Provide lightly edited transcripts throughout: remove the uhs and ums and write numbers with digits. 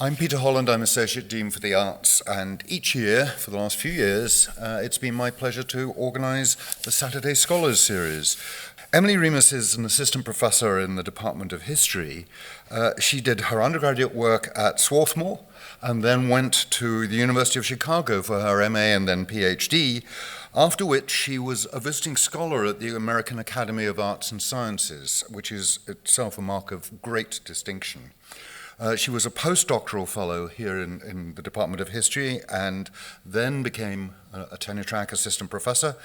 I'm Peter Holland, I'm Associate Dean for the Arts, and each year, for the last few years, it's been my pleasure to organise the Saturday Scholars Series. Emily Remus is an assistant professor in the Department of History. She did her undergraduate work at Swarthmore and then went to the University of Chicago for her MA and then PhD, after which she was a visiting scholar at the American Academy of Arts and Sciences, which is itself a mark of great distinction. She was a postdoctoral fellow here in the Department of History and then became a tenure-track assistant professor.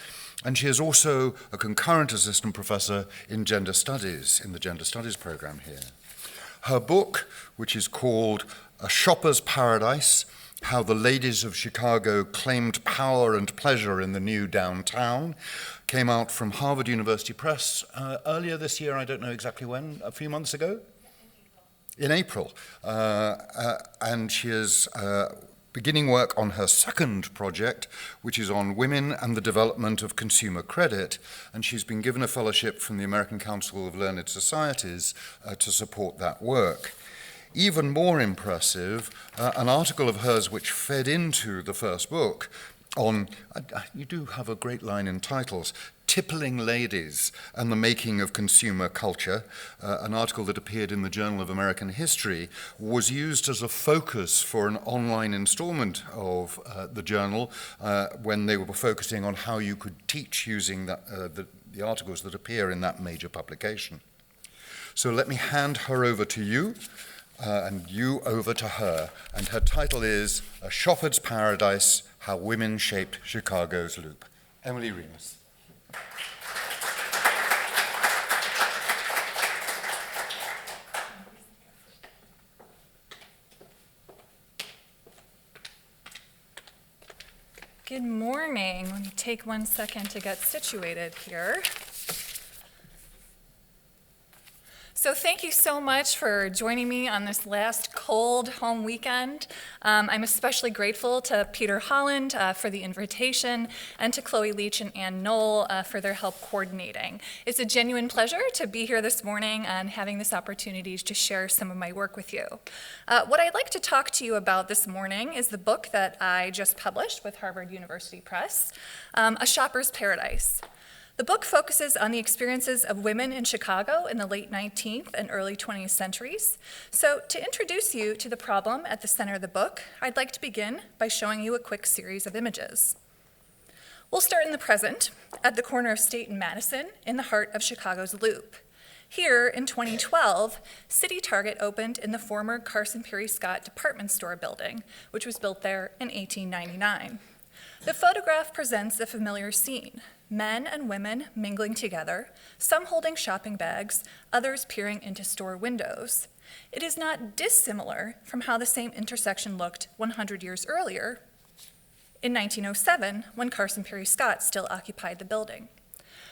And she is also a concurrent assistant professor in gender studies, in the gender studies program here. Her book, which is called A Shopper's Paradise, How the Ladies of Chicago Claimed Power and Pleasure in the New Downtown, came out from Harvard University Press earlier this year, I don't know exactly when, a few months ago? In April, and she is beginning work on her second project, which is on women and the development of consumer credit, and she's been given a fellowship from the American Council of Learned Societies to support that work. Even more impressive, an article of hers which fed into the first book on, you do have a great line in titles, Tippling Ladies and the Making of Consumer Culture, an article that appeared in the Journal of American History, was used as a focus for an online installment of the journal when they were focusing on how you could teach using the articles that appear in that major publication. So let me hand her over to you, and you over to her, and her title is A Shopper's Paradise, How Women Shaped Chicago's Loop. Emily Remus. Good morning. Let me take 1 second to get situated here. So thank you so much for joining me on this last cold home weekend. I'm especially grateful to Peter Holland for the invitation and to Chloe Leach and Ann Knoll for their help coordinating. It's a genuine pleasure to be here this morning and having this opportunity to share some of my work with you. What I'd like to talk to you about this morning is the book that I just published with Harvard University Press, A Shopper's Paradise. The book focuses on the experiences of women in Chicago in the late 19th and early 20th centuries. So to introduce you to the problem at the center of the book, I'd like to begin by showing you a quick series of images. We'll start in the present, at the corner of State and Madison, in the heart of Chicago's Loop. Here, in 2012, City Target opened in the former Carson Peary Scott department store building, which was built there in 1899. The photograph presents a familiar scene. Men and women mingling together, some holding shopping bags, others peering into store windows. It is not dissimilar from how the same intersection looked 100 years earlier, in 1907, when Carson Peary Scott still occupied the building.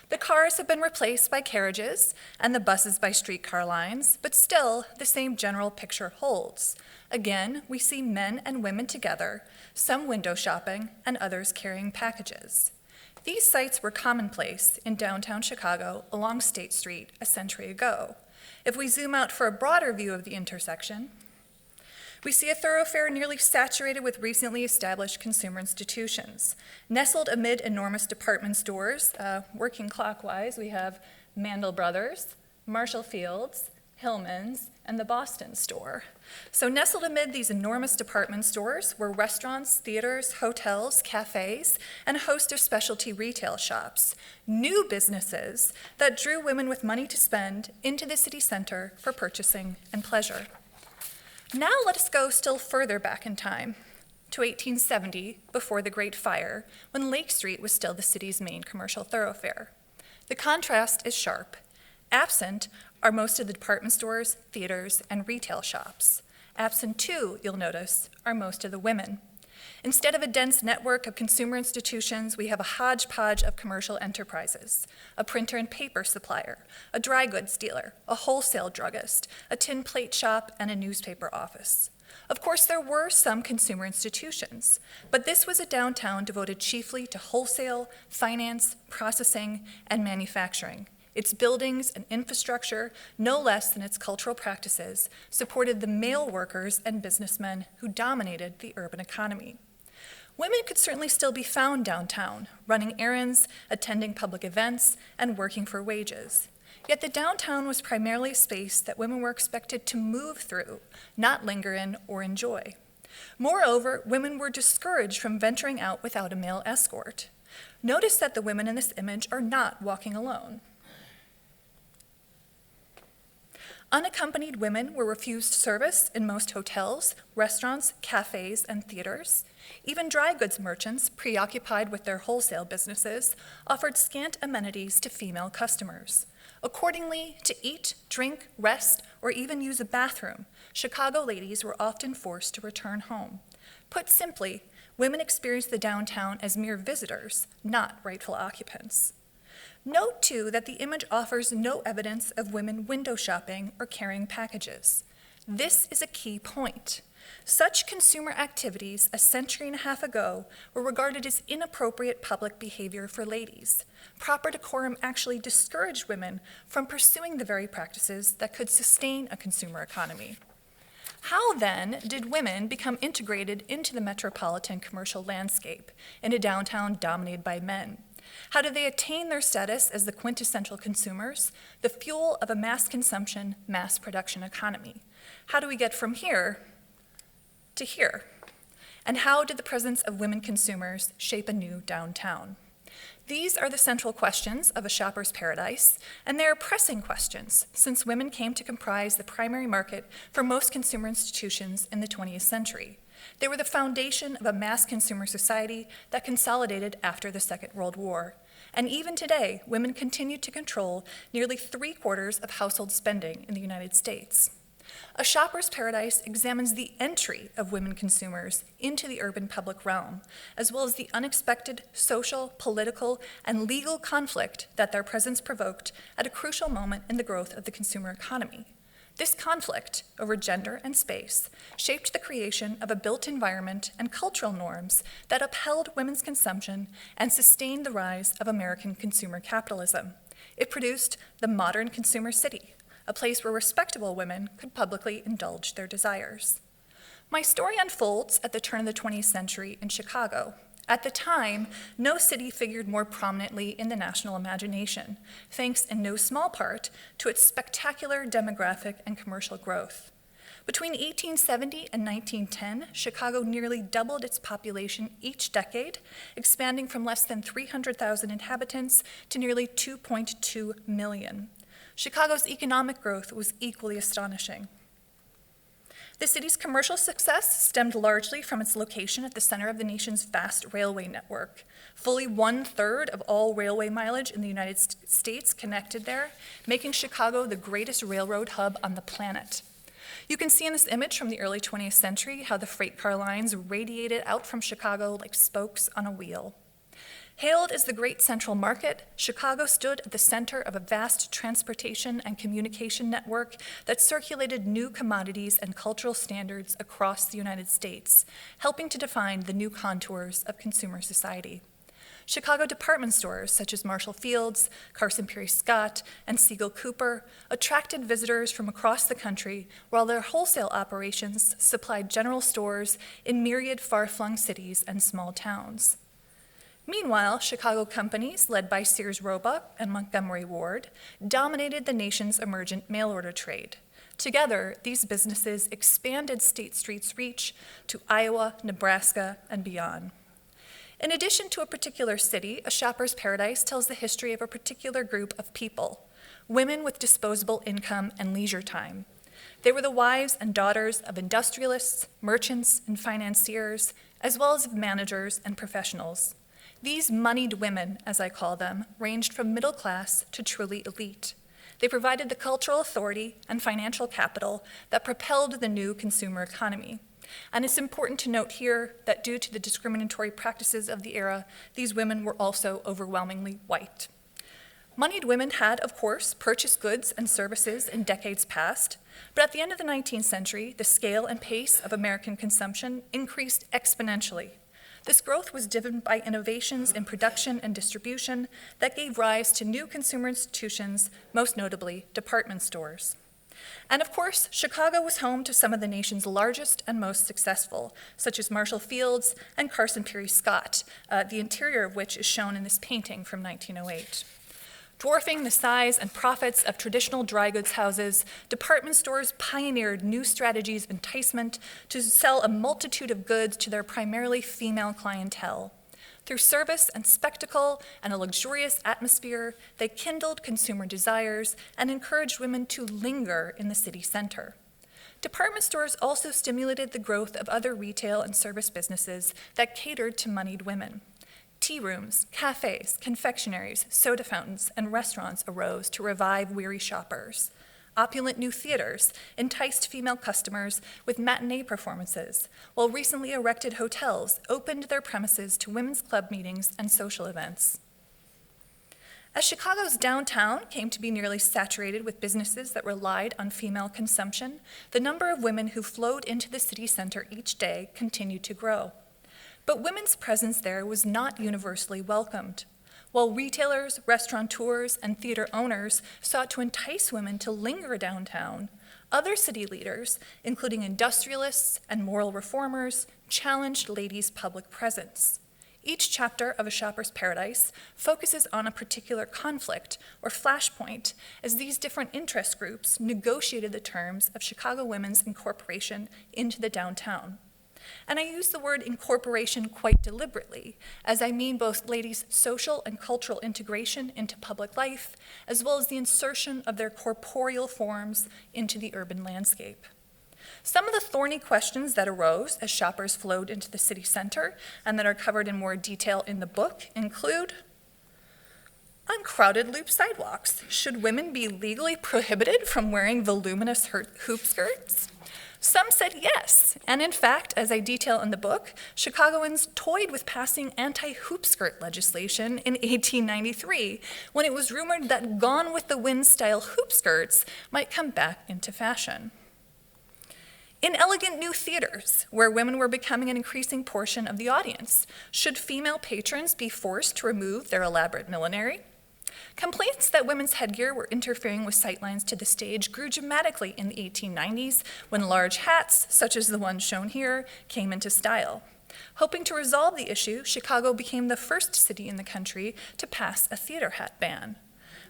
The cars have been replaced by carriages and the buses by streetcar lines, but still the same general picture holds. Again, we see men and women together, some window shopping and others carrying packages. These sights were commonplace in downtown Chicago along State Street a century ago. If we zoom out for a broader view of the intersection, we see a thoroughfare nearly saturated with recently established consumer institutions. Nestled amid enormous department stores, working clockwise, we have Mandel Brothers, Marshall Field's, Hillman's, and the Boston store. So nestled amid these enormous department stores were restaurants, theaters, hotels, cafes, and a host of specialty retail shops, new businesses that drew women with money to spend into the city center for purchasing and pleasure. Now let us go still further back in time, to 1870, before the Great Fire, when Lake Street was still the city's main commercial thoroughfare. The contrast is sharp. Absent are most of the department stores, theaters, and retail shops. Absent too, you'll notice, are most of the women. Instead of a dense network of consumer institutions, we have a hodgepodge of commercial enterprises, a printer and paper supplier, a dry goods dealer, a wholesale druggist, a tin plate shop, and a newspaper office. Of course, there were some consumer institutions, but this was a downtown devoted chiefly to wholesale, finance, processing, and manufacturing. Its buildings and infrastructure, no less than its cultural practices, supported the male workers and businessmen who dominated the urban economy. Women could certainly still be found downtown, running errands, attending public events, and working for wages. Yet the downtown was primarily a space that women were expected to move through, not linger in or enjoy. Moreover, women were discouraged from venturing out without a male escort. Notice that the women in this image are not walking alone. Unaccompanied women were refused service in most hotels, restaurants, cafes, and theaters. Even dry goods merchants, preoccupied with their wholesale businesses, offered scant amenities to female customers. Accordingly, to eat, drink, rest, or even use a bathroom, Chicago ladies were often forced to return home. Put simply, women experienced the downtown as mere visitors, not rightful occupants. Note, too, that the image offers no evidence of women window shopping or carrying packages. This is a key point. Such consumer activities a century and a half ago were regarded as inappropriate public behavior for ladies. Proper decorum actually discouraged women from pursuing the very practices that could sustain a consumer economy. How, then, did women become integrated into the metropolitan commercial landscape in a downtown dominated by men? How did they attain their status as the quintessential consumers, the fuel of a mass consumption, mass production economy? How do we get from here to here? And how did the presence of women consumers shape a new downtown? These are the central questions of A Shopper's Paradise, and they are pressing questions since women came to comprise the primary market for most consumer institutions in the 20th century. They were the foundation of a mass consumer society that consolidated after the Second World War. And even today, women continue to control nearly 3/4 of household spending in the United States. A Shopper's Paradise examines the entry of women consumers into the urban public realm, as well as the unexpected social, political, and legal conflict that their presence provoked at a crucial moment in the growth of the consumer economy. This conflict over gender and space shaped the creation of a built environment and cultural norms that upheld women's consumption and sustained the rise of American consumer capitalism. It produced the modern consumer city, a place where respectable women could publicly indulge their desires. My story unfolds at the turn of the 20th century in Chicago. At the time, no city figured more prominently in the national imagination, thanks in no small part to its spectacular demographic and commercial growth. Between 1870 and 1910, Chicago nearly doubled its population each decade, expanding from less than 300,000 inhabitants to nearly 2.2 million. Chicago's economic growth was equally astonishing. The city's commercial success stemmed largely from its location at the center of the nation's vast railway network. Fully 1/3 of all railway mileage in the United States connected there, making Chicago the greatest railroad hub on the planet. You can see in this image from the early 20th century how the freight car lines radiated out from Chicago like spokes on a wheel. Hailed as the great central market, Chicago stood at the center of a vast transportation and communication network that circulated new commodities and cultural standards across the United States, helping to define the new contours of consumer society. Chicago department stores such as Marshall Field's, Carson Pirie Scott, and Siegel Cooper attracted visitors from across the country, while their wholesale operations supplied general stores in myriad far-flung cities and small towns. Meanwhile, Chicago companies, led by Sears Roebuck and Montgomery Ward, dominated the nation's emergent mail-order trade. Together, these businesses expanded State Street's reach to Iowa, Nebraska, and beyond. In addition to a particular city, A Shopper's Paradise tells the history of a particular group of people, women with disposable income and leisure time. They were the wives and daughters of industrialists, merchants, and financiers, as well as of managers and professionals. These moneyed women, as I call them, ranged from middle class to truly elite. They provided the cultural authority and financial capital that propelled the new consumer economy. And it's important to note here that due to the discriminatory practices of the era, these women were also overwhelmingly white. Moneyed women had, of course, purchased goods and services in decades past, but at the end of the 19th century, the scale and pace of American consumption increased exponentially. This growth was driven by innovations in production and distribution that gave rise to new consumer institutions, most notably department stores. And of course, Chicago was home to some of the nation's largest and most successful, such as Marshall Field's and Carson Peary Scott, the interior of which is shown in this painting from 1908. Dwarfing the size and profits of traditional dry goods houses, department stores pioneered new strategies of enticement to sell a multitude of goods to their primarily female clientele. Through service and spectacle and a luxurious atmosphere, they kindled consumer desires and encouraged women to linger in the city center. Department stores also stimulated the growth of other retail and service businesses that catered to moneyed women. Tea rooms, cafes, confectionaries, soda fountains, and restaurants arose to revive weary shoppers. Opulent new theaters enticed female customers with matinee performances, while recently erected hotels opened their premises to women's club meetings and social events. As Chicago's downtown came to be nearly saturated with businesses that relied on female consumption, the number of women who flowed into the city center each day continued to grow. But women's presence there was not universally welcomed. While retailers, restaurateurs, and theater owners sought to entice women to linger downtown, other city leaders, including industrialists and moral reformers, challenged ladies' public presence. Each chapter of A Shopper's Paradise focuses on a particular conflict or flashpoint as these different interest groups negotiated the terms of Chicago women's incorporation into the downtown. And I use the word incorporation quite deliberately, as I mean both ladies' social and cultural integration into public life, as well as the insertion of their corporeal forms into the urban landscape. Some of the thorny questions that arose as shoppers flowed into the city center and that are covered in more detail in the book include: uncrowded loop sidewalks. Should women be legally prohibited from wearing voluminous hoop skirts? Some said yes, and in fact, as I detail in the book, Chicagoans toyed with passing anti-hoop skirt legislation in 1893 when it was rumored that Gone with the Wind-style hoop skirts might come back into fashion. In elegant new theaters, where women were becoming an increasing portion of the audience, should female patrons be forced to remove their elaborate millinery? Complaints that women's headgear were interfering with sightlines to the stage grew dramatically in the 1890s when large hats, such as the one shown here, came into style. Hoping to resolve the issue, Chicago became the first city in the country to pass a theater hat ban.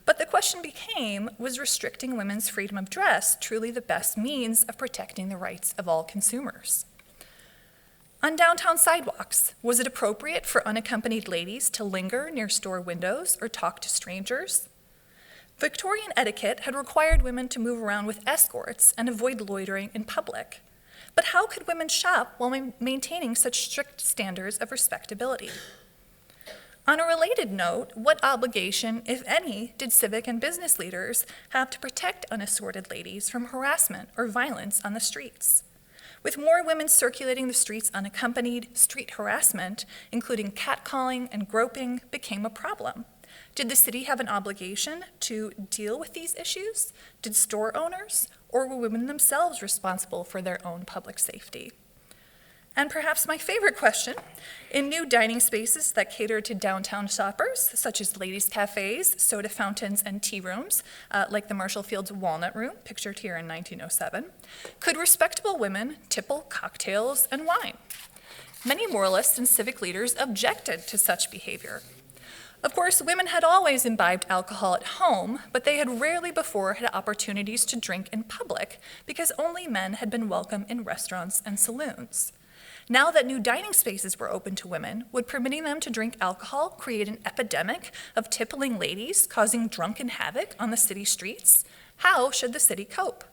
But the question became, was restricting women's freedom of dress truly the best means of protecting the rights of all consumers? On downtown sidewalks, was it appropriate for unaccompanied ladies to linger near store windows or talk to strangers? Victorian etiquette had required women to move around with escorts and avoid loitering in public. But how could women shop while maintaining such strict standards of respectability? On a related note, what obligation, if any, did civic and business leaders have to protect unescorted ladies from harassment or violence on the streets? With more women circulating the streets unaccompanied, street harassment, including catcalling and groping, became a problem. Did the city have an obligation to deal with these issues? Did store owners, or were women themselves responsible for their own public safety? And perhaps my favorite question, in new dining spaces that cater to downtown shoppers, such as ladies' cafes, soda fountains, and tea rooms, like the Marshall Field's Walnut Room, pictured here in 1907, could respectable women tipple cocktails and wine? Many moralists and civic leaders objected to such behavior. Of course, women had always imbibed alcohol at home, but they had rarely before had opportunities to drink in public because only men had been welcome in restaurants and saloons. Now that new dining spaces were open to women, would permitting them to drink alcohol create an epidemic of tippling ladies causing drunken havoc on the city streets? How should the city cope?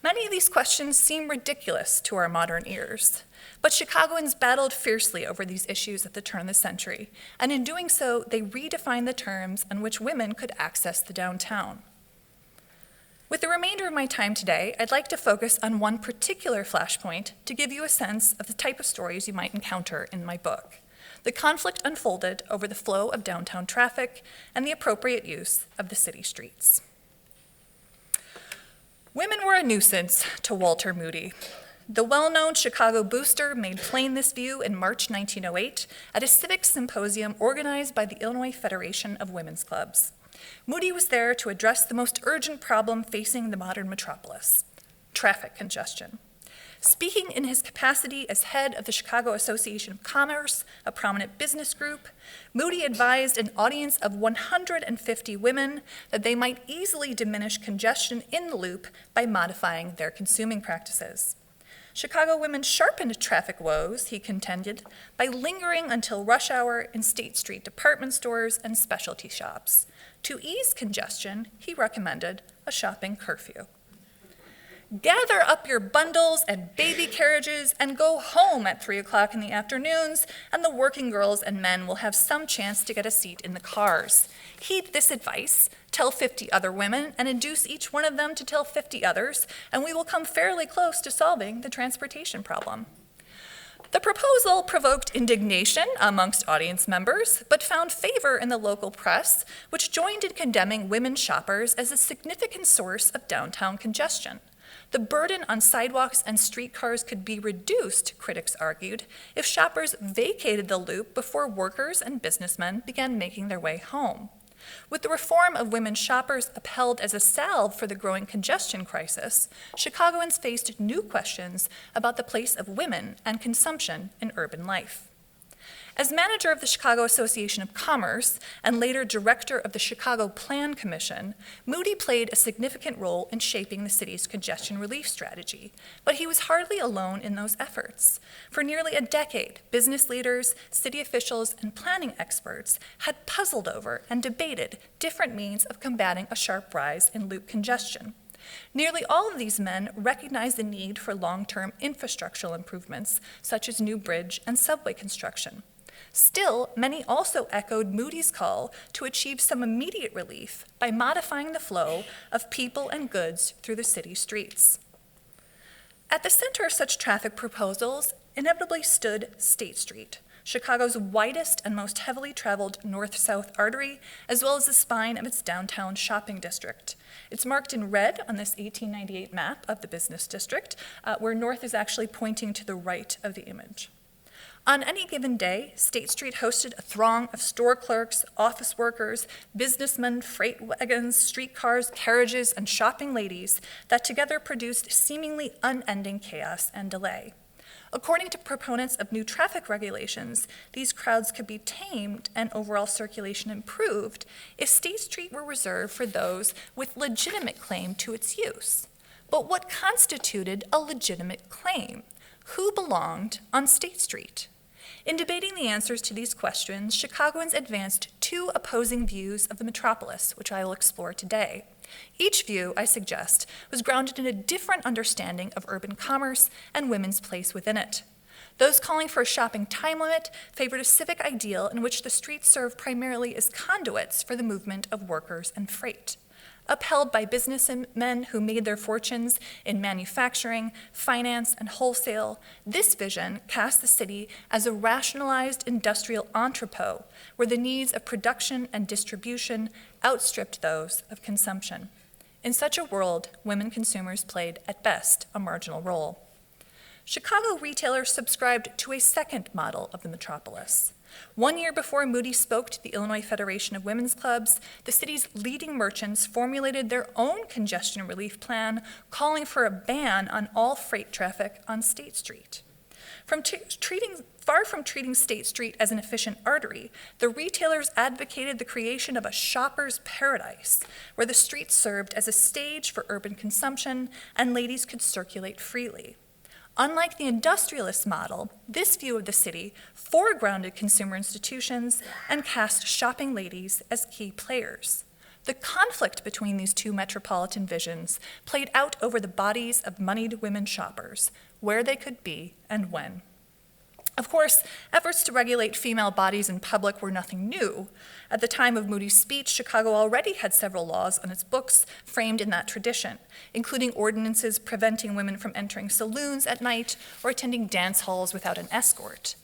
Many of these questions seem ridiculous to our modern ears, but Chicagoans battled fiercely over these issues at the turn of the century, and in doing so, they redefined the terms on which women could access the downtown. With the remainder of my time today, I'd like to focus on one particular flashpoint to give you a sense of the type of stories you might encounter in my book. The conflict unfolded over the flow of downtown traffic and the appropriate use of the city streets. Women were a nuisance to Walter Moody. The well-known Chicago booster made plain this view in March 1908 at a civic symposium organized by the Illinois Federation of Women's Clubs. Moody was there to address the most urgent problem facing the modern metropolis: traffic congestion. Speaking in his capacity as head of the Chicago Association of Commerce, a prominent business group, Moody advised an audience of 150 women that they might easily diminish congestion in the loop by modifying their consuming practices. Chicago women sharpened traffic woes, he contended, by lingering until rush hour in State Street department stores and specialty shops. To ease congestion, he recommended a shopping curfew. Gather up your bundles and baby carriages and go home at 3 o'clock in the afternoons, and the working girls and men will have some chance to get a seat in the cars. Heed this advice, tell 50 other women, and induce each one of them to tell 50 others, and we will come fairly close to solving the transportation problem. The proposal provoked indignation amongst audience members, but found favor in the local press, which joined in condemning women shoppers as a significant source of downtown congestion. The burden on sidewalks and streetcars could be reduced, critics argued, if shoppers vacated the loop before workers and businessmen began making their way home. With the reform of women shoppers upheld as a salve for the growing congestion crisis, Chicagoans faced new questions about the place of women and consumption in urban life. As manager of the Chicago Association of Commerce and later director of the Chicago Plan Commission, Moody played a significant role in shaping the city's congestion relief strategy, but he was hardly alone in those efforts. For nearly a decade, business leaders, city officials, and planning experts had puzzled over and debated different means of combating a sharp rise in loop congestion. Nearly all of these men recognized the need for long-term infrastructural improvements, such as new bridge and subway construction. Still, many also echoed Moody's call to achieve some immediate relief by modifying the flow of people and goods through the city streets. At the center of such traffic proposals inevitably stood State Street, Chicago's widest and most heavily traveled north-south artery, as well as the spine of its downtown shopping district. It's marked in red on this 1898 map of the business district, where north is actually pointing to the right of the image. On any given day, State Street hosted a throng of store clerks, office workers, businessmen, freight wagons, streetcars, carriages, and shopping ladies that together produced seemingly unending chaos and delay. According to proponents of new traffic regulations, these crowds could be tamed and overall circulation improved if State Street were reserved for those with legitimate claim to its use. But what constituted a legitimate claim? Who belonged on State Street? In debating the answers to these questions, Chicagoans advanced two opposing views of the metropolis, which I will explore today. Each view, I suggest, was grounded in a different understanding of urban commerce and women's place within it. Those calling for a shopping time limit favored a civic ideal in which the streets served primarily as conduits for the movement of workers and freight. Upheld by businessmen who made their fortunes in manufacturing, finance, and wholesale, this vision cast the city as a rationalized industrial entrepot where the needs of production and distribution outstripped those of consumption. In such a world, women consumers played, at best, a marginal role. Chicago retailers subscribed to a second model of the metropolis. 1 year before Moody spoke to the Illinois Federation of Women's Clubs, the city's leading merchants formulated their own congestion relief plan, calling for a ban on all freight traffic on State Street. Far from treating State Street as an efficient artery, the retailers advocated the creation of a shopper's paradise, where the street served as a stage for urban consumption and ladies could circulate freely. Unlike the industrialist model, this view of the city foregrounded consumer institutions and cast shopping ladies as key players. The conflict between these two metropolitan visions played out over the bodies of moneyed women shoppers, where they could be and when. Of course, efforts to regulate female bodies in public were nothing new. At the time of Moody's speech, Chicago already had several laws on its books framed in that tradition, including ordinances preventing women from entering saloons at night or attending dance halls without an escort.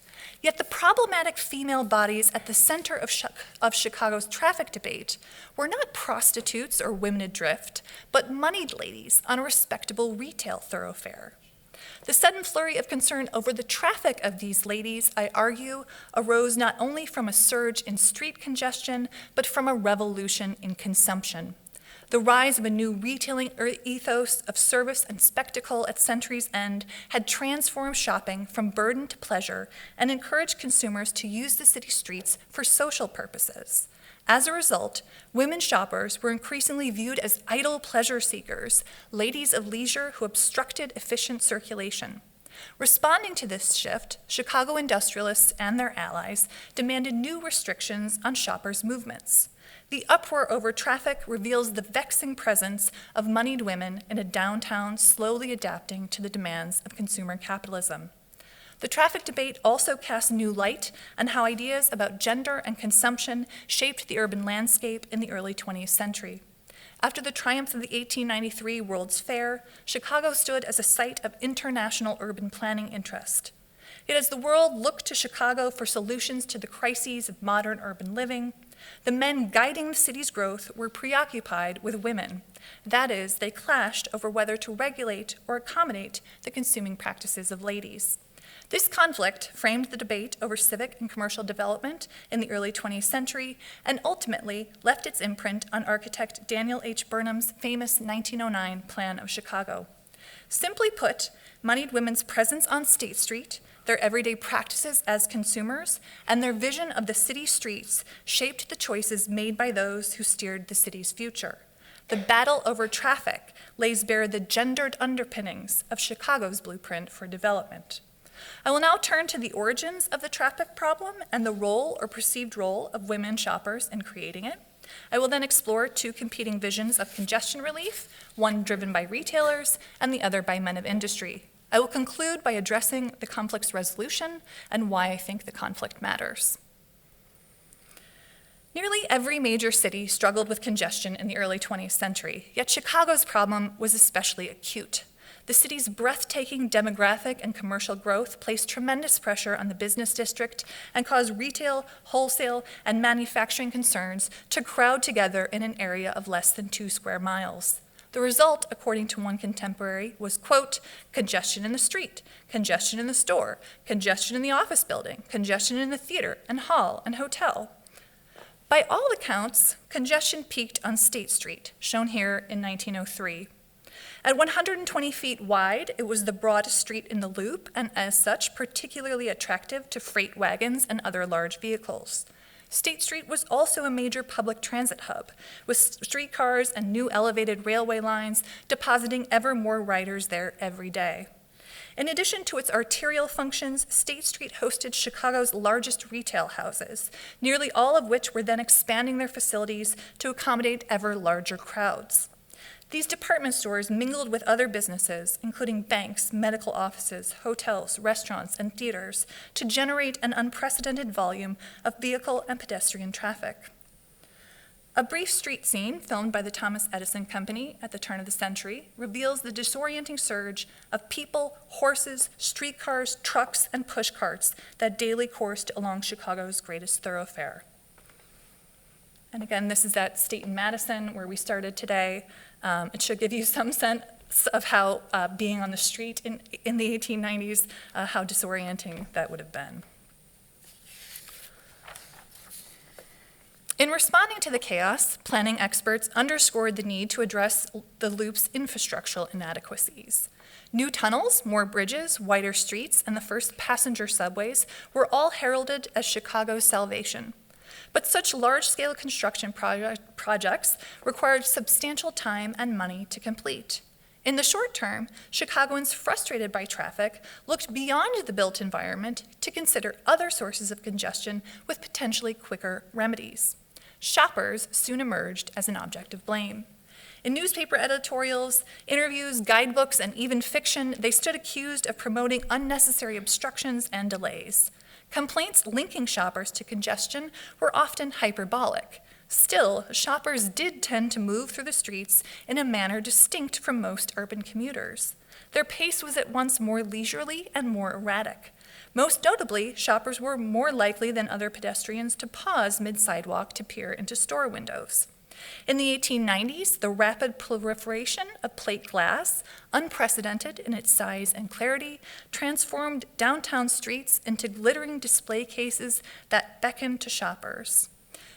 Yet the problematic female bodies at the center of Chicago's traffic debate were not prostitutes or women adrift, but moneyed ladies on a respectable retail thoroughfare. The sudden flurry of concern over the traffic of these ladies, I argue, arose not only from a surge in street congestion, but from a revolution in consumption. The rise of a new retailing ethos of service and spectacle at century's end had transformed shopping from burden to pleasure and encouraged consumers to use the city streets for social purposes. As a result, women shoppers were increasingly viewed as idle pleasure seekers, ladies of leisure who obstructed efficient circulation. Responding to this shift, Chicago industrialists and their allies demanded new restrictions on shoppers' movements. The uproar over traffic reveals the vexing presence of moneyed women in a downtown slowly adapting to the demands of consumer capitalism. The traffic debate also cast new light on how ideas about gender and consumption shaped the urban landscape in the early 20th century. After the triumph of the 1893 World's Fair, Chicago stood as a site of international urban planning interest. Yet as the world looked to Chicago for solutions to the crises of modern urban living, the men guiding the city's growth were preoccupied with women. That is, they clashed over whether to regulate or accommodate the consuming practices of ladies. This conflict framed the debate over civic and commercial development in the early 20th century and ultimately left its imprint on architect Daniel H. Burnham's famous 1909 plan of Chicago. Simply put, moneyed women's presence on State Street, their everyday practices as consumers, and their vision of the city streets shaped the choices made by those who steered the city's future. The battle over traffic lays bare the gendered underpinnings of Chicago's blueprint for development. I will now turn to the origins of the traffic problem and the role or perceived role of women shoppers in creating it. I will then explore two competing visions of congestion relief, one driven by retailers and the other by men of industry. I will conclude by addressing the conflict's resolution and why I think the conflict matters. Nearly every major city struggled with congestion in the early 20th century, yet Chicago's problem was especially acute. The city's breathtaking demographic and commercial growth placed tremendous pressure on the business district and caused retail, wholesale, and manufacturing concerns to crowd together in an area of less than 2 square miles. The result, according to one contemporary, was, quote, congestion in the street, congestion in the store, congestion in the office building, congestion in the theater and hall and hotel. By all accounts, congestion peaked on State Street, shown here in 1903. At 120 feet wide, it was the broadest street in the loop, and as such, particularly attractive to freight wagons and other large vehicles. State Street was also a major public transit hub, with streetcars and new elevated railway lines depositing ever more riders there every day. In addition to its arterial functions, State Street hosted Chicago's largest retail houses, nearly all of which were then expanding their facilities to accommodate ever larger crowds. These department stores mingled with other businesses, including banks, medical offices, hotels, restaurants, and theaters, to generate an unprecedented volume of vehicle and pedestrian traffic. A brief street scene filmed by the Thomas Edison Company at the turn of the century reveals the disorienting surge of people, horses, streetcars, trucks, and pushcarts that daily coursed along Chicago's greatest thoroughfare. And again, this is at State and Madison, where we started today. It should give you some sense of how being on the street in the 1890s, how disorienting that would have been. In responding to the chaos, planning experts underscored the need to address the loop's infrastructural inadequacies. New tunnels, more bridges, wider streets, and the first passenger subways were all heralded as Chicago's salvation. But such large-scale construction projects required substantial time and money to complete. In the short term, Chicagoans frustrated by traffic looked beyond the built environment to consider other sources of congestion with potentially quicker remedies. Shoppers soon emerged as an object of blame. In newspaper editorials, interviews, guidebooks, and even fiction, they stood accused of promoting unnecessary obstructions and delays. Complaints linking shoppers to congestion were often hyperbolic. Still, shoppers did tend to move through the streets in a manner distinct from most urban commuters. Their pace was at once more leisurely and more erratic. Most notably, shoppers were more likely than other pedestrians to pause mid-sidewalk to peer into store windows. In the 1890s, the rapid proliferation of plate glass, unprecedented in its size and clarity, transformed downtown streets into glittering display cases that beckoned to shoppers.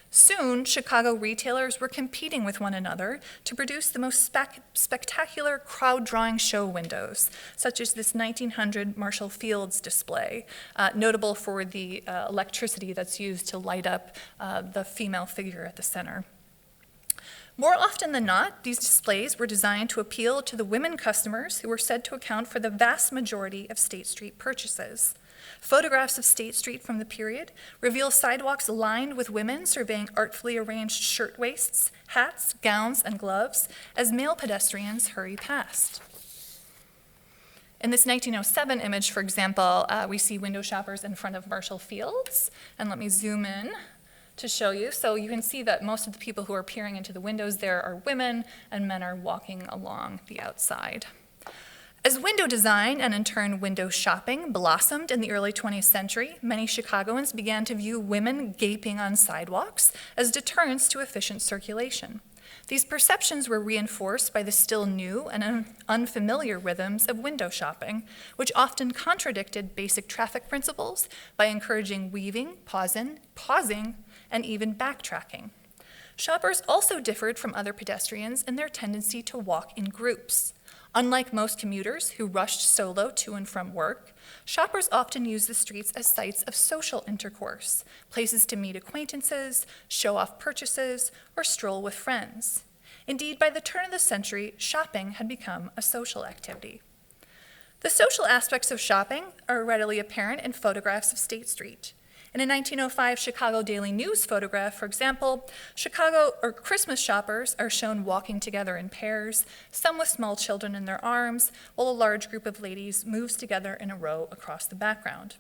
Soon, Chicago retailers were competing with one another to produce the most spectacular crowd-drawing show windows, such as this 1900 Marshall Field's display, notable for the electricity that's used to light up the female figure at the center. More often than not, these displays were designed to appeal to the women customers who were said to account for the vast majority of State Street purchases. Photographs of State Street from the period reveal sidewalks lined with women surveying artfully arranged shirtwaists, hats, gowns, and gloves as male pedestrians hurry past. In this 1907 image, for example, we see window shoppers in front of Marshall Field's. And let me zoom in to show you. So you can see that most of the people who are peering into the windows there are women, and men are walking along the outside. As window design, and in turn window shopping, blossomed in the early 20th century, many Chicagoans began to view women gaping on sidewalks as deterrents to efficient circulation. These perceptions were reinforced by the still new and unfamiliar rhythms of window shopping, which often contradicted basic traffic principles by encouraging weaving, pausing, and even backtracking. Shoppers also differed from other pedestrians in their tendency to walk in groups. Unlike most commuters who rushed solo to and from work, shoppers often used the streets as sites of social intercourse, places to meet acquaintances, show off purchases, or stroll with friends. Indeed, by the turn of the century, shopping had become a social activity. The social aspects of shopping are readily apparent in photographs of State Street. In a 1905 Chicago Daily News photograph, for example, Christmas shoppers are shown walking together in pairs, some with small children in their arms, while a large group of ladies moves together in a row across the background.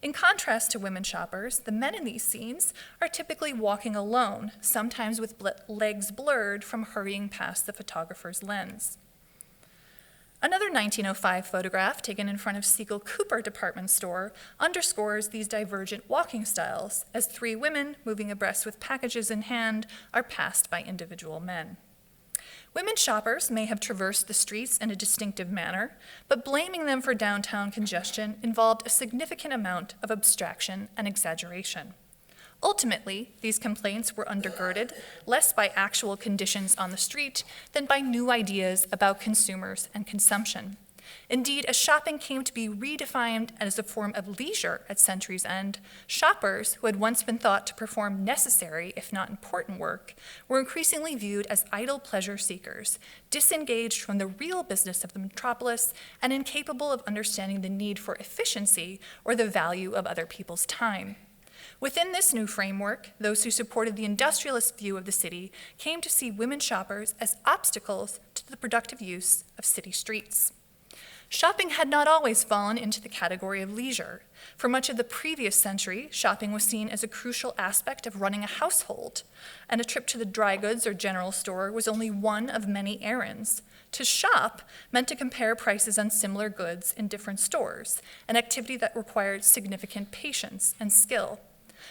In contrast to women shoppers, the men in these scenes are typically walking alone, sometimes with legs blurred from hurrying past the photographer's lens. Another 1905 photograph taken in front of Siegel Cooper department store underscores these divergent walking styles as three women moving abreast with packages in hand are passed by individual men. Women shoppers may have traversed the streets in a distinctive manner, but blaming them for downtown congestion involved a significant amount of abstraction and exaggeration. Ultimately, these complaints were undergirded less by actual conditions on the street than by new ideas about consumers and consumption. Indeed, as shopping came to be redefined as a form of leisure at century's end, shoppers, who had once been thought to perform necessary, if not important work, were increasingly viewed as idle pleasure seekers, disengaged from the real business of the metropolis and incapable of understanding the need for efficiency or the value of other people's time. Within this new framework, those who supported the industrialist view of the city came to see women shoppers as obstacles to the productive use of city streets. Shopping had not always fallen into the category of leisure. For much of the previous century, shopping was seen as a crucial aspect of running a household, and a trip to the dry goods or general store was only one of many errands. To shop meant to compare prices on similar goods in different stores, an activity that required significant patience and skill.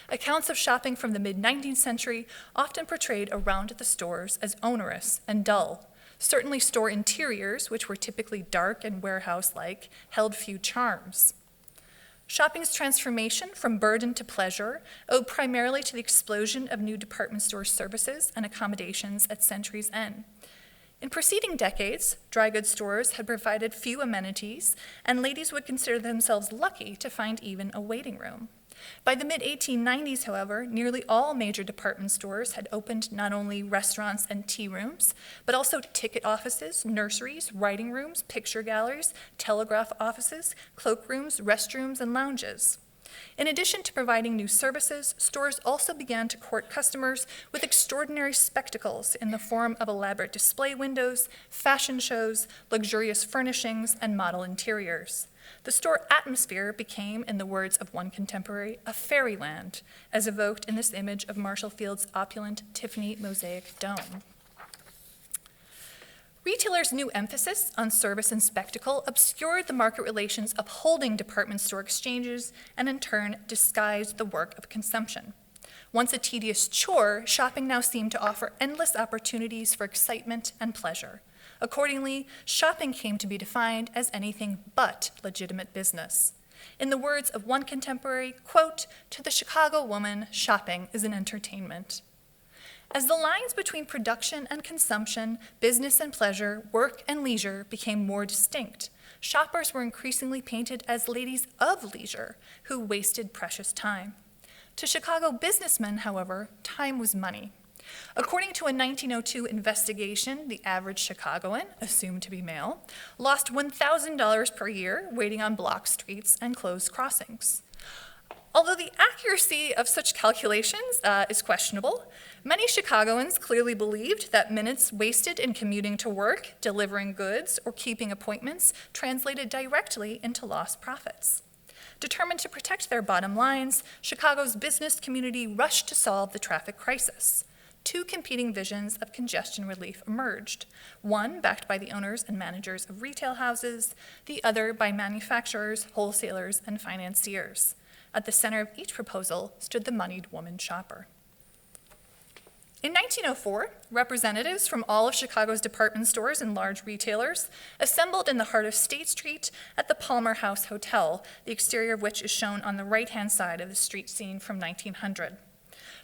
Accounts of shopping from the mid-19th century often portrayed a round at the stores as onerous and dull. Certainly store interiors, which were typically dark and warehouse-like, held few charms. Shopping's transformation from burden to pleasure owed primarily to the explosion of new department store services and accommodations at century's end. In preceding decades, dry goods stores had provided few amenities, and ladies would consider themselves lucky to find even a waiting room. By the mid-1890s, however, nearly all major department stores had opened not only restaurants and tea rooms, but also ticket offices, nurseries, writing rooms, picture galleries, telegraph offices, cloakrooms, restrooms, and lounges. In addition to providing new services, stores also began to court customers with extraordinary spectacles in the form of elaborate display windows, fashion shows, luxurious furnishings, and model interiors. The store atmosphere became, in the words of one contemporary, a fairyland, as evoked in this image of Marshall Field's opulent Tiffany mosaic dome. Retailers' new emphasis on service and spectacle obscured the market relations upholding department store exchanges and in turn disguised the work of consumption. Once a tedious chore, shopping now seemed to offer endless opportunities for excitement and pleasure. Accordingly, shopping came to be defined as anything but legitimate business. In the words of one contemporary, quote, "To the Chicago woman, shopping is an entertainment." As the lines between production and consumption, business and pleasure, work and leisure became more distinct, shoppers were increasingly painted as ladies of leisure who wasted precious time. To Chicago businessmen, however, time was money. According to a 1902 investigation, the average Chicagoan, assumed to be male, lost $1,000 per year waiting on block streets and closed crossings. Although the accuracy of such calculations is questionable, many Chicagoans clearly believed that minutes wasted in commuting to work, delivering goods, or keeping appointments translated directly into lost profits. Determined to protect their bottom lines, Chicago's business community rushed to solve the traffic crisis. Two competing visions of congestion relief emerged, one backed by the owners and managers of retail houses, the other by manufacturers, wholesalers, and financiers. At the center of each proposal stood the moneyed woman shopper. In 1904, representatives from all of Chicago's department stores and large retailers assembled in the heart of State Street at the Palmer House Hotel, the exterior of which is shown on the right-hand side of the street scene from 1900.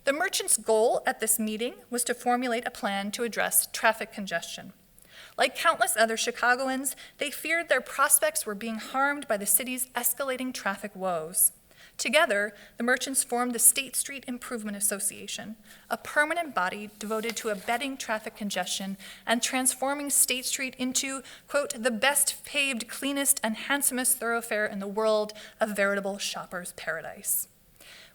The merchants' goal at this meeting was to formulate a plan to address traffic congestion. Like countless other Chicagoans, they feared their prospects were being harmed by the city's escalating traffic woes. Together, the merchants formed the State Street Improvement Association, a permanent body devoted to abating traffic congestion and transforming State Street into, quote, "the best paved, cleanest, and handsomest thoroughfare in the world, a veritable shopper's paradise."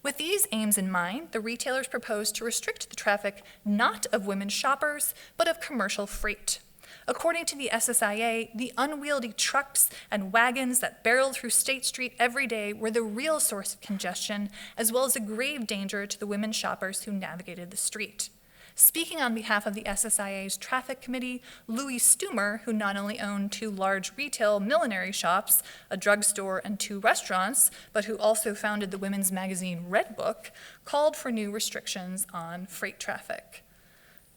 With these aims in mind, the retailers proposed to restrict the traffic not of women shoppers, but of commercial freight. According to the SSIA, the unwieldy trucks and wagons that barreled through State Street every day were the real source of congestion, as well as a grave danger to the women shoppers who navigated the street. Speaking on behalf of the SSIA's traffic committee, Louis Stumer, who not only owned two large retail millinery shops, a drugstore, and two restaurants, but who also founded the women's magazine Red Book, called for new restrictions on freight traffic.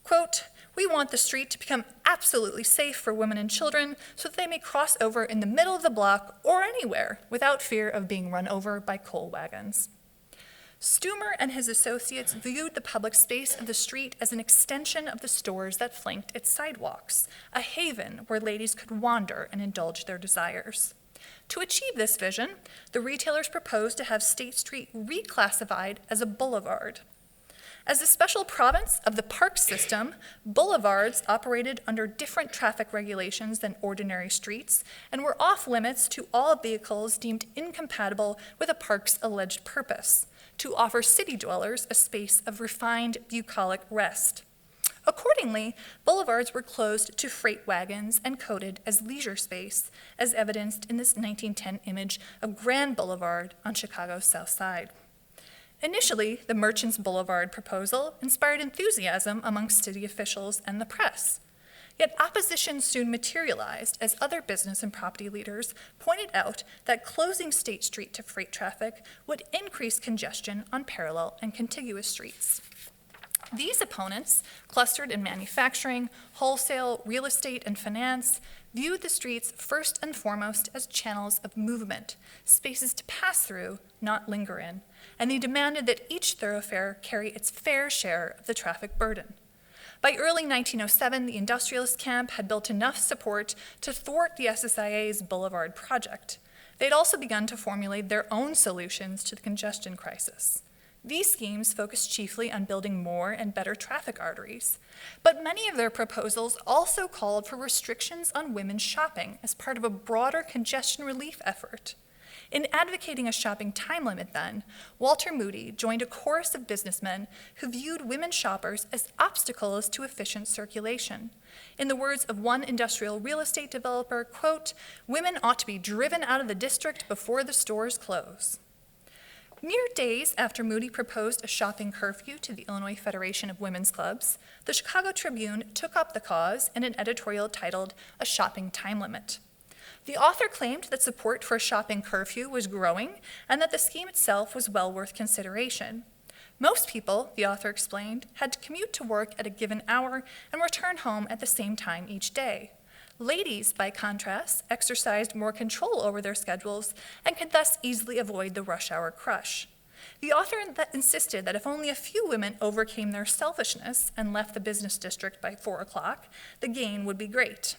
Quote, "We want the street to become absolutely safe for women and children so that they may cross over in the middle of the block or anywhere without fear of being run over by coal wagons." Stumer and his associates viewed the public space of the street as an extension of the stores that flanked its sidewalks, a haven where ladies could wander and indulge their desires. To achieve this vision, the retailers proposed to have State Street reclassified as a boulevard. As a special province of the park system, boulevards operated under different traffic regulations than ordinary streets and were off limits to all vehicles deemed incompatible with a park's alleged purpose, to offer city dwellers a space of refined bucolic rest. Accordingly, boulevards were closed to freight wagons and coded as leisure space, as evidenced in this 1910 image of Grand Boulevard on Chicago's South Side. Initially, the Merchants Boulevard proposal inspired enthusiasm amongst city officials and the press. Yet opposition soon materialized as other business and property leaders pointed out that closing State Street to freight traffic would increase congestion on parallel and contiguous streets. These opponents, clustered in manufacturing, wholesale, real estate, and finance, viewed the streets first and foremost as channels of movement, spaces to pass through, not linger in, and they demanded that each thoroughfare carry its fair share of the traffic burden. By early 1907, the industrialist camp had built enough support to thwart the SSIA's Boulevard project. They had also begun to formulate their own solutions to the congestion crisis. These schemes focused chiefly on building more and better traffic arteries, but many of their proposals also called for restrictions on women's shopping as part of a broader congestion relief effort. In advocating a shopping time limit then, Walter Moody joined a chorus of businessmen who viewed women shoppers as obstacles to efficient circulation. In the words of one industrial real estate developer, quote, "Women ought to be driven out of the district before the stores close." Mere days after Moody proposed a shopping curfew to the Illinois Federation of Women's Clubs, the Chicago Tribune took up the cause in an editorial titled "A Shopping Time Limit." The author claimed that support for a shopping curfew was growing and that the scheme itself was well worth consideration. Most people, the author explained, had to commute to work at a given hour and return home at the same time each day. Ladies, by contrast, exercised more control over their schedules and could thus easily avoid the rush hour crush. The author insisted that if only a few women overcame their selfishness and left the business district by 4 o'clock, the gain would be great.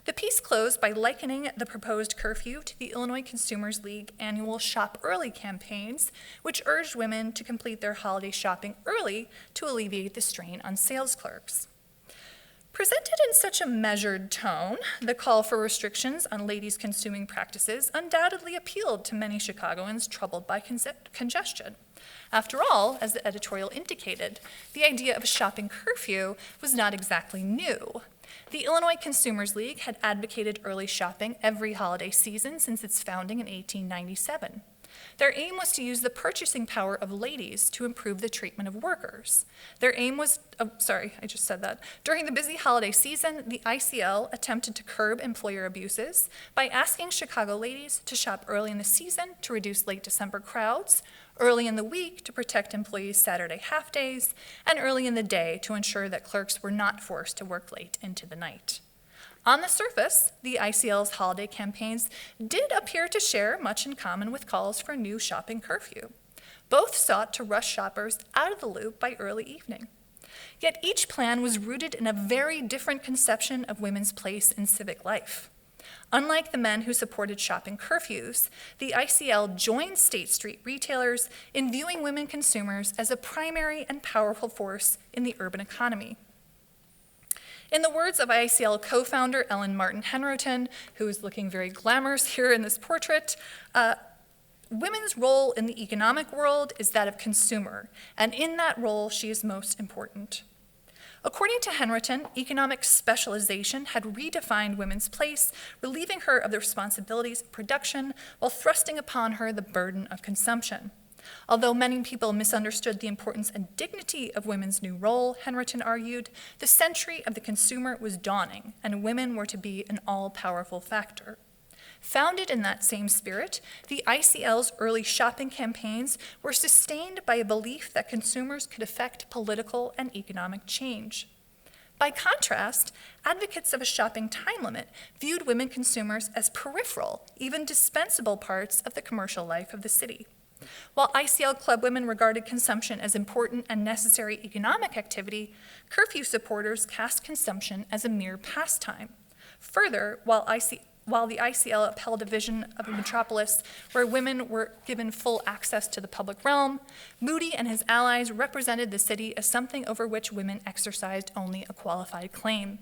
The piece closed by likening the proposed curfew to the Illinois Consumers League annual Shop Early campaigns, which urged women to complete their holiday shopping early to alleviate the strain on sales clerks. Presented in such a measured tone, the call for restrictions on ladies' consuming practices undoubtedly appealed to many Chicagoans troubled by congestion. After all, as the editorial indicated, the idea of a shopping curfew was not exactly new. The Illinois Consumers League had advocated early shopping every holiday season since its founding in 1897. Their aim was to use the purchasing power of ladies to improve the treatment of workers. Their aim was, During the busy holiday season, the ICL attempted to curb employer abuses by asking Chicago ladies to shop early in the season to reduce late December crowds, early in the week to protect employees' Saturday half-days, and early in the day to ensure that clerks were not forced to work late into the night. On the surface, the ICL's holiday campaigns did appear to share much in common with calls for a new shopping curfew. Both sought to rush shoppers out of the loop by early evening. Yet each plan was rooted in a very different conception of women's place in civic life. Unlike the men who supported shopping curfews, the ICL joined State Street retailers in viewing women consumers as a primary and powerful force in the urban economy. In the words of ICL co-founder Ellen Martin Henrotin, who is looking very glamorous here in this portrait, women's role in the economic world is that of consumer, and in that role she is most important. According to Henrotin, economic specialization had redefined women's place, relieving her of the responsibilities of production while thrusting upon her the burden of consumption. Although many people misunderstood the importance and dignity of women's new role, Henrotin argued, the century of the consumer was dawning, and women were to be an all-powerful factor. Founded in that same spirit, the ICL's early shopping campaigns were sustained by a belief that consumers could affect political and economic change. By contrast, advocates of a shopping time limit viewed women consumers as peripheral, even dispensable parts of the commercial life of the city. While ICL club women regarded consumption as important and necessary economic activity, curfew supporters cast consumption as a mere pastime. Further, while the ICL upheld a vision of a metropolis where women were given full access to the public realm, Moody and his allies represented the city as something over which women exercised only a qualified claim.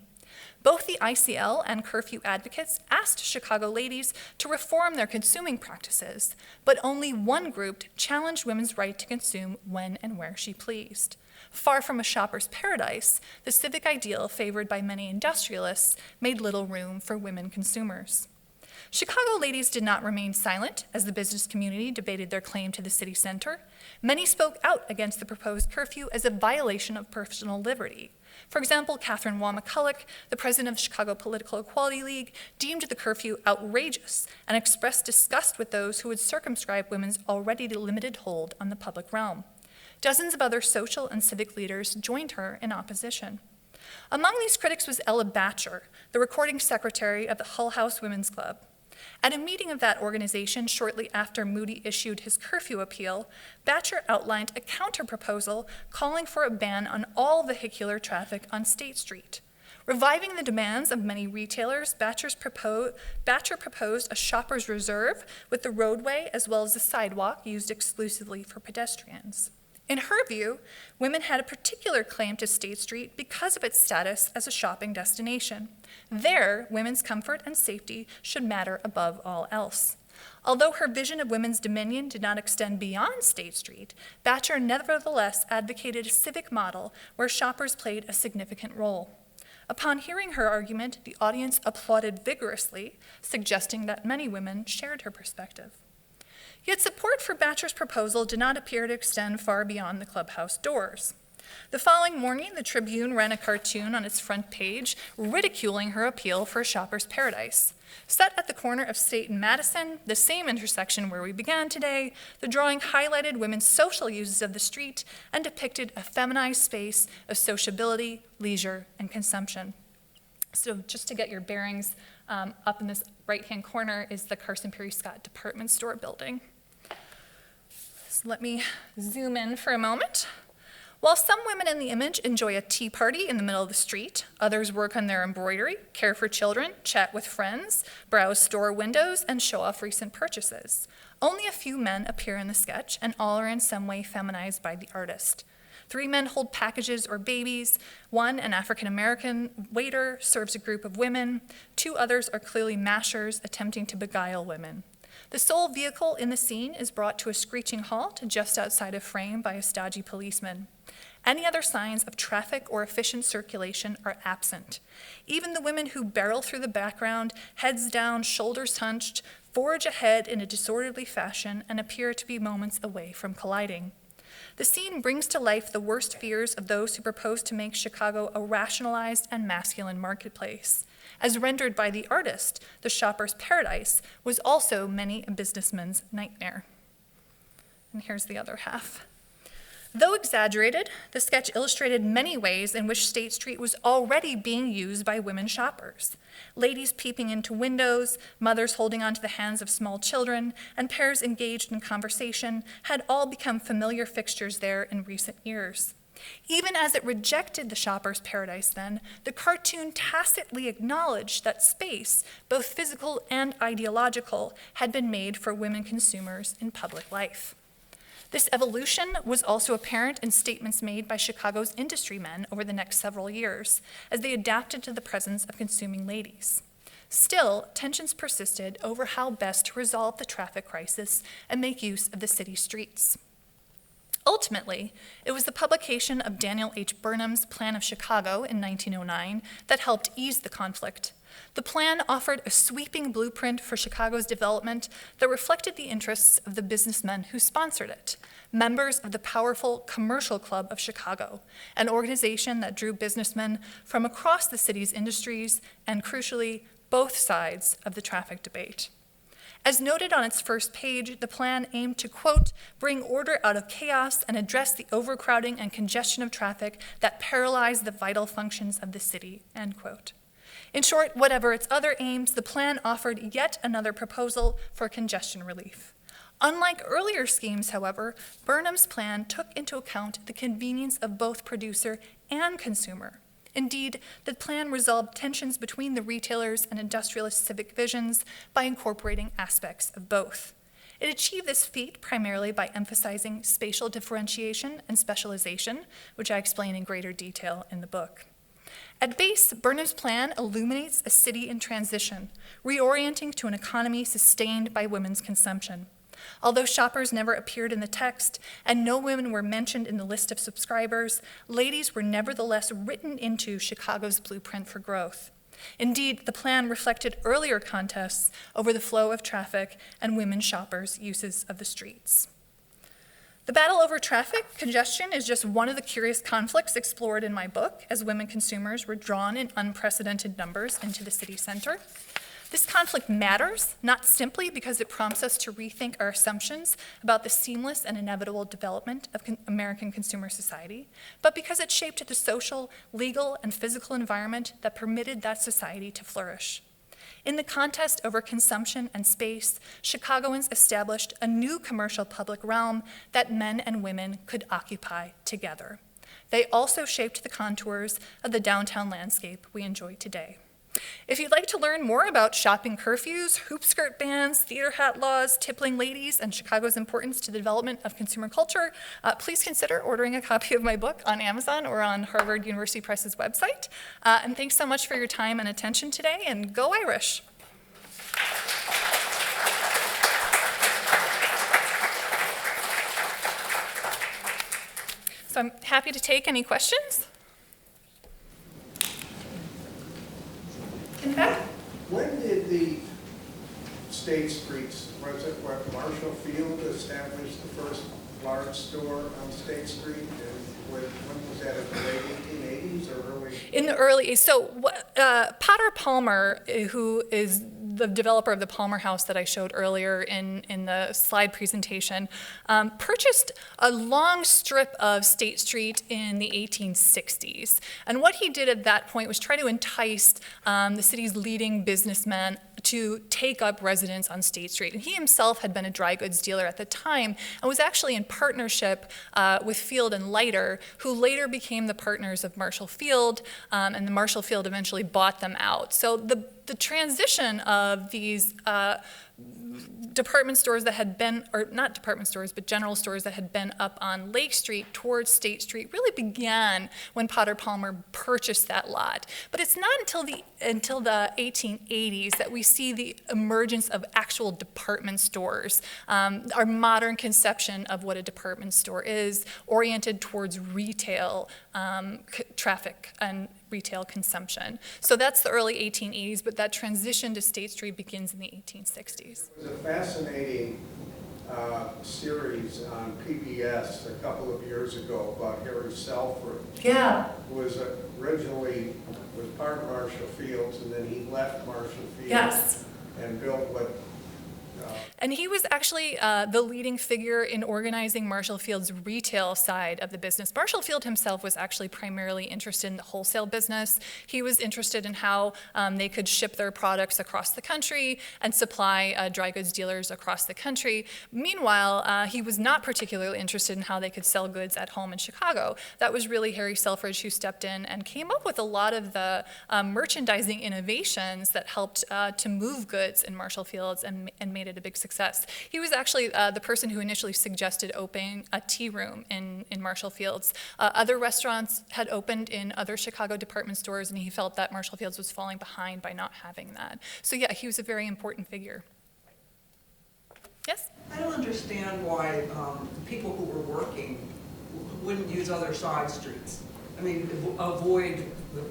Both the ICL and curfew advocates asked Chicago ladies to reform their consuming practices, but only one group challenged women's right to consume when and where she pleased. Far from a shopper's paradise, the civic ideal favored by many industrialists made little room for women consumers. Chicago ladies did not remain silent as the business community debated their claim to the city center. Many spoke out against the proposed curfew as a violation of personal liberty. For example, Catherine Waugh McCulloch, the president of the Chicago Political Equality League, deemed the curfew outrageous and expressed disgust with those who would circumscribe women's already limited hold on the public realm. Dozens of other social and civic leaders joined her in opposition. Among these critics was Ella Batcher, the recording secretary of the Hull House Women's Club. At a meeting of that organization shortly after Moody issued his curfew appeal, Batcher outlined a counter-proposal calling for a ban on all vehicular traffic on State Street. Reviving the demands of many retailers, Batcher proposed a shopper's reserve with the roadway as well as a sidewalk used exclusively for pedestrians. In her view, women had a particular claim to State Street because of its status as a shopping destination. There, women's comfort and safety should matter above all else. Although her vision of women's dominion did not extend beyond State Street, Batcher nevertheless advocated a civic model where shoppers played a significant role. Upon hearing her argument, the audience applauded vigorously, suggesting that many women shared her perspective. Yet support for Batcher's proposal did not appear to extend far beyond the clubhouse doors. The following morning, the Tribune ran a cartoon on its front page ridiculing her appeal for a shopper's paradise. Set at the corner of State and Madison, the same intersection where we began today, the drawing highlighted women's social uses of the street and depicted a feminized space of sociability, leisure, and consumption. So just to get your bearings, up in this right-hand corner is the Carson Perry Scott department store building. So let me zoom in for a moment. While some women in the image enjoy a tea party in the middle of the street, others work on their embroidery, care for children, chat with friends, browse store windows, and show off recent purchases. Only a few men appear in the sketch, and all are in some way feminized by the artist. 3 men hold packages or babies. 1, an African-American waiter, serves a group of women. 2 others are clearly mashers attempting to beguile women. The sole vehicle in the scene is brought to a screeching halt just outside of frame by a stodgy policeman. Any other signs of traffic or efficient circulation are absent. Even the women who barrel through the background, heads down, shoulders hunched, forge ahead in a disorderly fashion and appear to be moments away from colliding. The scene brings to life the worst fears of those who propose to make Chicago a rationalized and masculine marketplace. As rendered by the artist, the shopper's paradise was also many a businessman's nightmare. And here's the other half. Though exaggerated, the sketch illustrated many ways in which State Street was already being used by women shoppers. Ladies peeping into windows, mothers holding onto the hands of small children, and pairs engaged in conversation had all become familiar fixtures there in recent years. Even as it rejected the shopper's paradise then, the cartoon tacitly acknowledged that space, both physical and ideological, had been made for women consumers in public life. This evolution was also apparent in statements made by Chicago's industry men over the next several years, as they adapted to the presence of consuming ladies. Still, tensions persisted over how best to resolve the traffic crisis and make use of the city streets. Ultimately, it was the publication of Daniel H. Burnham's Plan of Chicago in 1909 that helped ease the conflict. The plan offered a sweeping blueprint for Chicago's development that reflected the interests of the businessmen who sponsored it, members of the powerful Commercial Club of Chicago, an organization that drew businessmen from across the city's industries and, crucially, both sides of the traffic debate. As noted on its first page, the plan aimed to, quote, bring order out of chaos and address the overcrowding and congestion of traffic that paralyzed the vital functions of the city, end quote. In short, whatever its other aims, the plan offered yet another proposal for congestion relief. Unlike earlier schemes, however, Burnham's plan took into account the convenience of both producer and consumer. Indeed, the plan resolved tensions between the retailers and industrialist civic visions by incorporating aspects of both. It achieved this feat primarily by emphasizing spatial differentiation and specialization, which I explain in greater detail in the book. At base, Burnham's plan illuminates a city in transition, reorienting to an economy sustained by women's consumption. Although shoppers never appeared in the text and no women were mentioned in the list of subscribers, ladies were nevertheless written into Chicago's blueprint for growth. Indeed, the plan reflected earlier contests over the flow of traffic and women shoppers' uses of the streets. The battle over traffic congestion is just one of the curious conflicts explored in my book as women consumers were drawn in unprecedented numbers into the city center. This conflict matters, not simply because it prompts us to rethink our assumptions about the seamless and inevitable development of American consumer society, but because it shaped the social, legal, and physical environment that permitted that society to flourish. In the contest over consumption and space, Chicagoans established a new commercial public realm that men and women could occupy together. They also shaped the contours of the downtown landscape we enjoy today. If you'd like to learn more about shopping curfews, hoop skirt bans, theater hat laws, tippling ladies, and Chicago's importance to the development of consumer culture, please consider ordering a copy of my book on Amazon or on Harvard University Press's website. And thanks so much for your time and attention today, and go Irish! So I'm happy to take any questions. When did the State Streets, was it what Marshall Field established the first large store on State Street? And when was that, in the late 1880s or early? In the early, so Potter Palmer, who is the developer of the Palmer House that I showed earlier in the slide presentation, purchased a long strip of State Street in the 1860s. And what he did at that point was try to entice the city's leading businessmen to take up residence on State Street. And he himself had been a dry goods dealer at the time and was actually in partnership with Field and Leiter, who later became the partners of Marshall Field, and the Marshall Field eventually bought them out. So the transition of these department stores that had been, or not department stores, but general stores that had been up on Lake Street towards State Street really began when Potter Palmer purchased that lot. But it's not until the 1880s that we see the emergence of actual department stores, our modern conception of what a department store is, oriented towards retail traffic and retail consumption. So that's the early 1880s, but that transition to State Street begins in the 1860s. It was a fascinating series on PBS a couple of years ago about Harry Selford. Yeah. Who was originally was part of Marshall Fields, and then he left Marshall Fields. Yes. And built what. And he was actually the leading figure in organizing Marshall Field's retail side of the business. Marshall Field himself was actually primarily interested in the wholesale business. He was interested in how they could ship their products across the country and supply dry goods dealers across the country. Meanwhile, he was not particularly interested in how they could sell goods at home in Chicago. That was really Harry Selfridge who stepped in and came up with a lot of the merchandising innovations that helped to move goods in Marshall Fields and made it a big success. He was actually the person who initially suggested opening a tea room in Marshall Fields. Other restaurants had opened in other Chicago department stores, and he felt that Marshall Fields was falling behind by not having that. So yeah, he was a very important figure. Yes? I don't understand why people who were working wouldn't use other side streets. I mean, avoid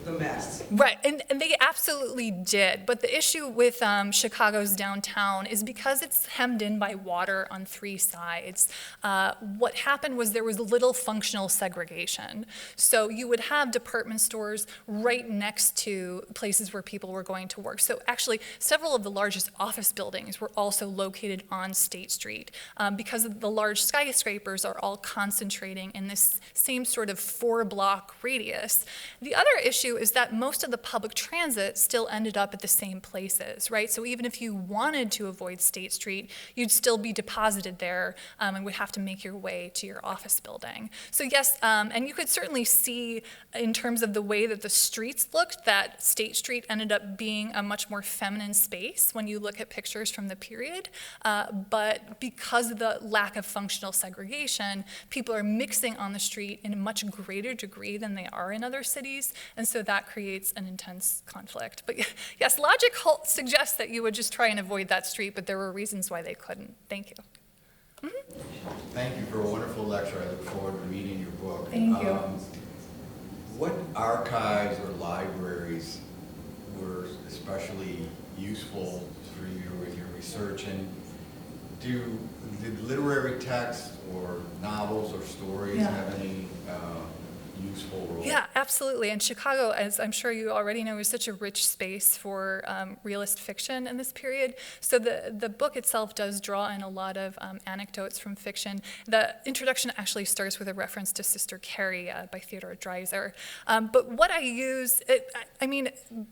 the mess. Right, and they absolutely did. But the issue with Chicago's downtown is because it's hemmed in by water on three sides. What happened was there was little functional segregation. So you would have department stores right next to places where people were going to work. So actually, several of the largest office buildings were also located on State Street because the large skyscrapers are all concentrating in this same sort of 4-block radius. The other issue is that most of the public transit still ended up at the same places, right? So even if you wanted to avoid State Street, you'd still be deposited there and would have to make your way to your office building. So yes, and you could certainly see in terms of the way that the streets looked that State Street ended up being a much more feminine space when you look at pictures from the period. But because of the lack of functional segregation, people are mixing on the street in a much greater degree than they are in other cities, and so that creates an intense conflict. But yes, logic suggests that you would just try and avoid that street, but there were reasons why they couldn't. Thank you. Mm-hmm. Thank you for a wonderful lecture. I look forward to reading your book. Thank you. What archives or libraries were especially useful for you with your research, and did literary texts or novels or stories have any useful role? Yeah, absolutely. And Chicago, as I'm sure you already know, is such a rich space for realist fiction in this period. So the book itself does draw in a lot of anecdotes from fiction. The introduction actually starts with a reference to Sister Carrie by Theodore Dreiser. But what I use, I mean,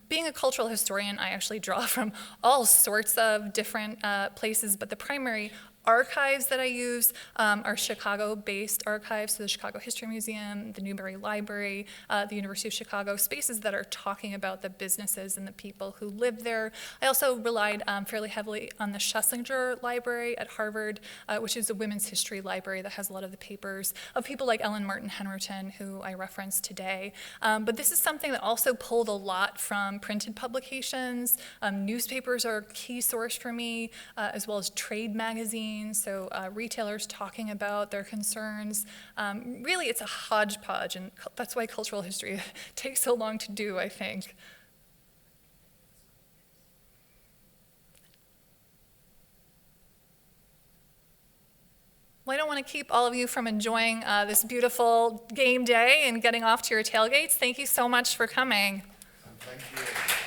being a cultural historian, I actually draw from all sorts of different places, but the primary archives that I use are Chicago-based archives, so the Chicago History Museum, the Newberry Library, the University of Chicago, spaces that are talking about the businesses and the people who live there. I also relied fairly heavily on the Schlesinger Library at Harvard, which is a women's history library that has a lot of the papers of people like Ellen Martin Henderson, who I referenced today. But this is something that also pulled a lot from printed publications. Newspapers are a key source for me, as well as trade magazines. So retailers talking about their concerns. Really, it's a hodgepodge, and that's why cultural history takes so long to do, I think. Well, I don't want to keep all of you from enjoying this beautiful game day and getting off to your tailgates. Thank you so much for coming. Thank you.